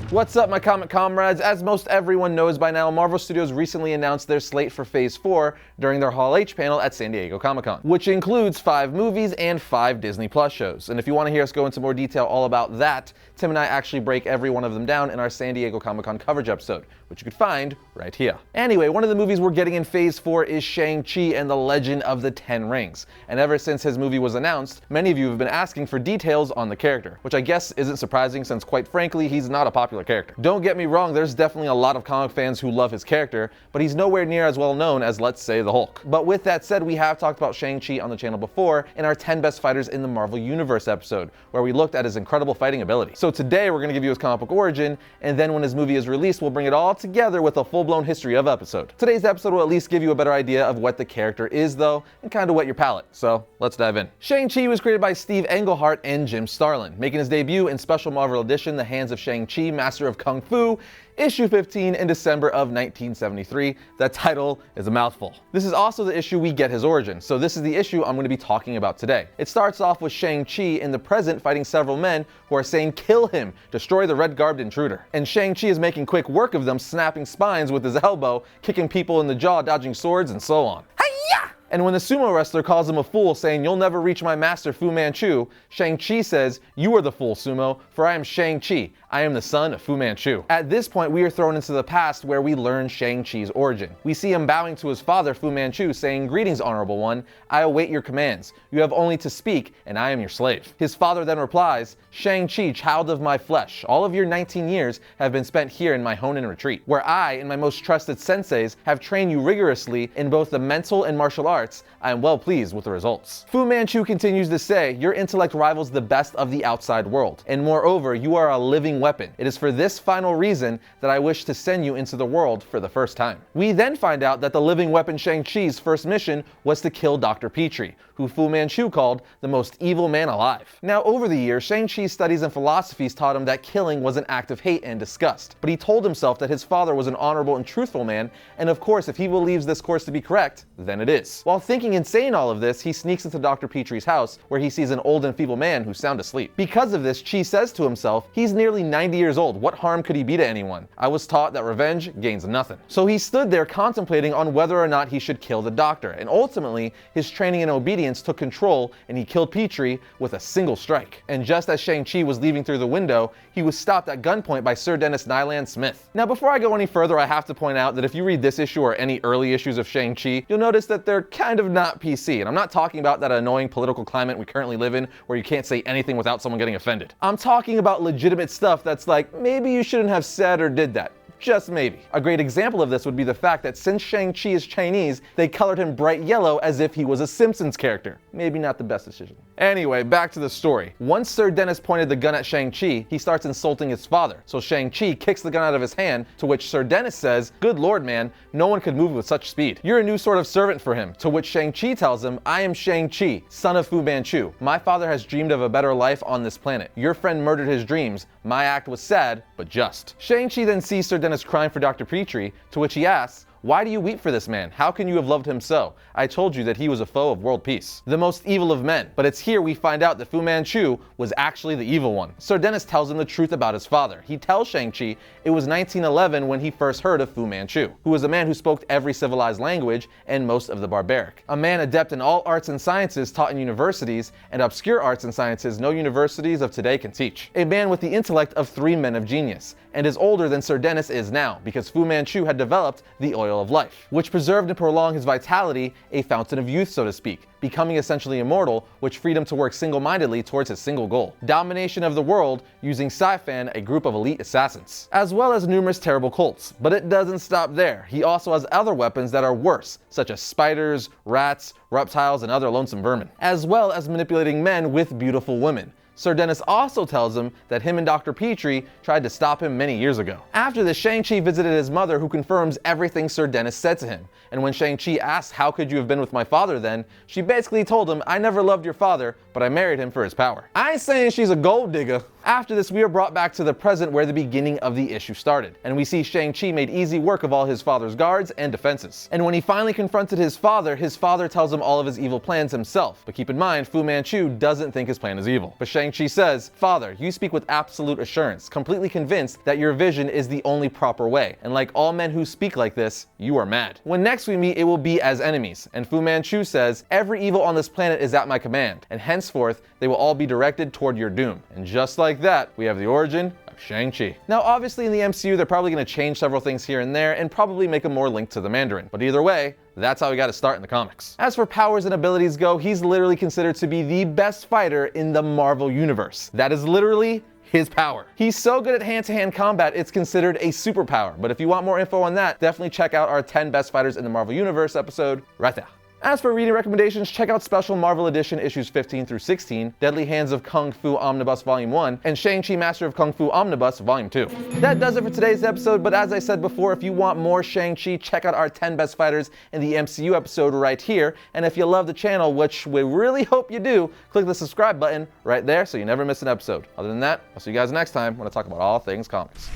What's up, my comic comrades? As most everyone knows by now, Marvel Studios recently announced their slate for Phase 4 during their Hall H panel at San Diego Comic-Con, which includes 5 movies and 5 Disney Plus shows. And if you want to hear us go into more detail all about that, Tim and I actually break every one of them down in our San Diego Comic-Con coverage episode, which you could find right here. Anyway, one of the movies we're getting in Phase 4 is Shang-Chi and the Legend of the Ten Rings. And ever since his movie was announced, many of you have been asking for details on the character, which I guess isn't surprising since, quite frankly, he's not a popular character. Don't get me wrong, there's definitely a lot of comic fans who love his character, but he's nowhere near as well known as, let's say, the Hulk. But with that said, we have talked about Shang-Chi on the channel before in our 10 best fighters in the Marvel Universe episode, where we looked at his incredible fighting ability. So today we're going to give you his comic book origin, and then when his movie is released, we'll bring it all together with a full-blown history of episode. Today's episode will at least give you a better idea of what the character is, though, and kind of whet your palate. So let's dive in. Shang-Chi was created by Steve Englehart and Jim Starlin, making his debut in Special Marvel Edition The Hands of Shang-Chi, Master of Kung Fu, issue 15 in December of 1973. That title is a mouthful. This is also the issue we get his origin, so this is the issue I'm going to be talking about today. It starts off with Shang-Chi in the present fighting several men who are saying, "Kill him, destroy the red-garbed intruder." And Shang-Chi is making quick work of them, snapping spines with his elbow, kicking people in the jaw, dodging swords, and so on. And when the sumo wrestler calls him a fool, saying, "You'll never reach my master, Fu Manchu," Shang-Chi says, "You are the fool, Sumo, for I am Shang-Chi. I am the son of Fu Manchu." At this point, we are thrown into the past where we learn Shang-Chi's origin. We see him bowing to his father, Fu Manchu, saying, "Greetings, honorable one. I await your commands. You have only to speak, and I am your slave." His father then replies, "Shang-Chi, child of my flesh, all of your 19 years have been spent here in my Honen retreat, where I and my most trusted senseis have trained you rigorously in both the mental and martial arts. I am well pleased with the results." Fu Manchu continues to say, "Your intellect rivals the best of the outside world, and moreover, you are a living weapon. It is for this final reason that I wish to send you into the world for the first time." We then find out that the living weapon Shang-Chi's first mission was to kill Dr. Petrie, who Fu Manchu called the most evil man alive. Now, over the years, Shang-Chi's studies and philosophies taught him that killing was an act of hate and disgust, but he told himself that his father was an honorable and truthful man, and of course, if he believes this course to be correct, then it is. While thinking and saying all of this, he sneaks into Dr. Petrie's house, where he sees an old and feeble man who's sound asleep. Because of this, Chi says to himself, "He's nearly 90 years old. What harm could he be to anyone? I was taught that revenge gains nothing." So he stood there contemplating on whether or not he should kill the doctor, and ultimately, his training and obedience took control, and he killed Petrie with a single strike. And just as Shang-Chi was leaving through the window, he was stopped at gunpoint by Sir Dennis Nyland Smith. Now, before I go any further, I have to point out that if you read this issue or any early issues of Shang-Chi, you'll notice that they're kind of not PC. And I'm not talking about that annoying political climate we currently live in where you can't say anything without someone getting offended. I'm talking about legitimate stuff that's like, maybe you shouldn't have said or did that. Just maybe. A great example of this would be the fact that since Shang-Chi is Chinese, they colored him bright yellow as if he was a Simpsons character. Maybe not the best decision. Anyway, back to the story. Once Sir Dennis pointed the gun at Shang-Chi, he starts insulting his father. So Shang-Chi kicks the gun out of his hand, to which Sir Dennis says, "Good lord, man, no one could move with such speed. You're a new sort of servant for him." To which Shang-Chi tells him, "I am Shang-Chi, son of Fu Manchu. My father has dreamed of a better life on this planet. Your friend murdered his dreams. My act was sad, but just." Shang-Chi then sees Sir Dennis crying for Dr. Petrie, to which he asks, "Why do you weep for this man? How can you have loved him so? I told you that he was a foe of world peace, the most evil of men." But it's here we find out that Fu Manchu was actually the evil one. Sir Dennis tells him the truth about his father. He tells Shang-Chi it was 1911 when he first heard of Fu Manchu, who was a man who spoke every civilized language and most of the barbaric. A man adept in all arts and sciences taught in universities, and obscure arts and sciences no universities of today can teach. A man with the intellect of 3 men of genius, and is older than Sir Dennis is now, because Fu Manchu had developed the oil of life, which preserved and prolonged his vitality, a fountain of youth, so to speak, becoming essentially immortal, which freed him to work single-mindedly towards his single goal: domination of the world using Sci-Fan, a group of elite assassins, as well as numerous terrible cults. But it doesn't stop there. He also has other weapons that are worse, such as spiders, rats, reptiles, and other lonesome vermin, as well as manipulating men with beautiful women. Sir Dennis also tells him that him and Dr. Petrie tried to stop him many years ago. After this, Shang-Chi visited his mother, who confirms everything Sir Dennis said to him. And when Shang-Chi asks, "How could you have been with my father then?" she basically told him, "I never loved your father, but I married him for his power." I ain't saying she's a gold digger. After this, we are brought back to the present where the beginning of the issue started, and we see Shang-Chi made easy work of all his father's guards and defenses. And when he finally confronted his father tells him all of his evil plans himself. But keep in mind, Fu Manchu doesn't think his plan is evil. But Shang-Chi says, "Father, you speak with absolute assurance, completely convinced that your vision is the only proper way, and like all men who speak like this, you are mad." When next we meet, it will be as enemies, and Fu Manchu says, "Every evil on this planet is at my command, and henceforth they will all be directed toward your doom." And just like that, we have the origin of Shang-Chi. Now obviously in the MCU they're probably going to change several things here and there and probably make them more linked to the Mandarin, but either way, that's how we got to start in the comics. As for powers and abilities go, he's literally considered to be the best fighter in the Marvel Universe. That is literally his power. He's so good at hand-to-hand combat, it's considered a superpower. But if you want more info on that, definitely check out our 10 best fighters in the Marvel Universe episode right there. As for reading recommendations, check out Special Marvel Edition issues 15 through 16, Deadly Hands of Kung Fu Omnibus Volume 1, and Shang-Chi Master of Kung Fu Omnibus Volume 2. That does it for today's episode, but as I said before, if you want more Shang-Chi, check out our 10 best fighters in the MCU episode right here, and if you love the channel, which we really hope you do, click the subscribe button right there so you never miss an episode. Other than that, I'll see you guys next time when I talk about all things comics.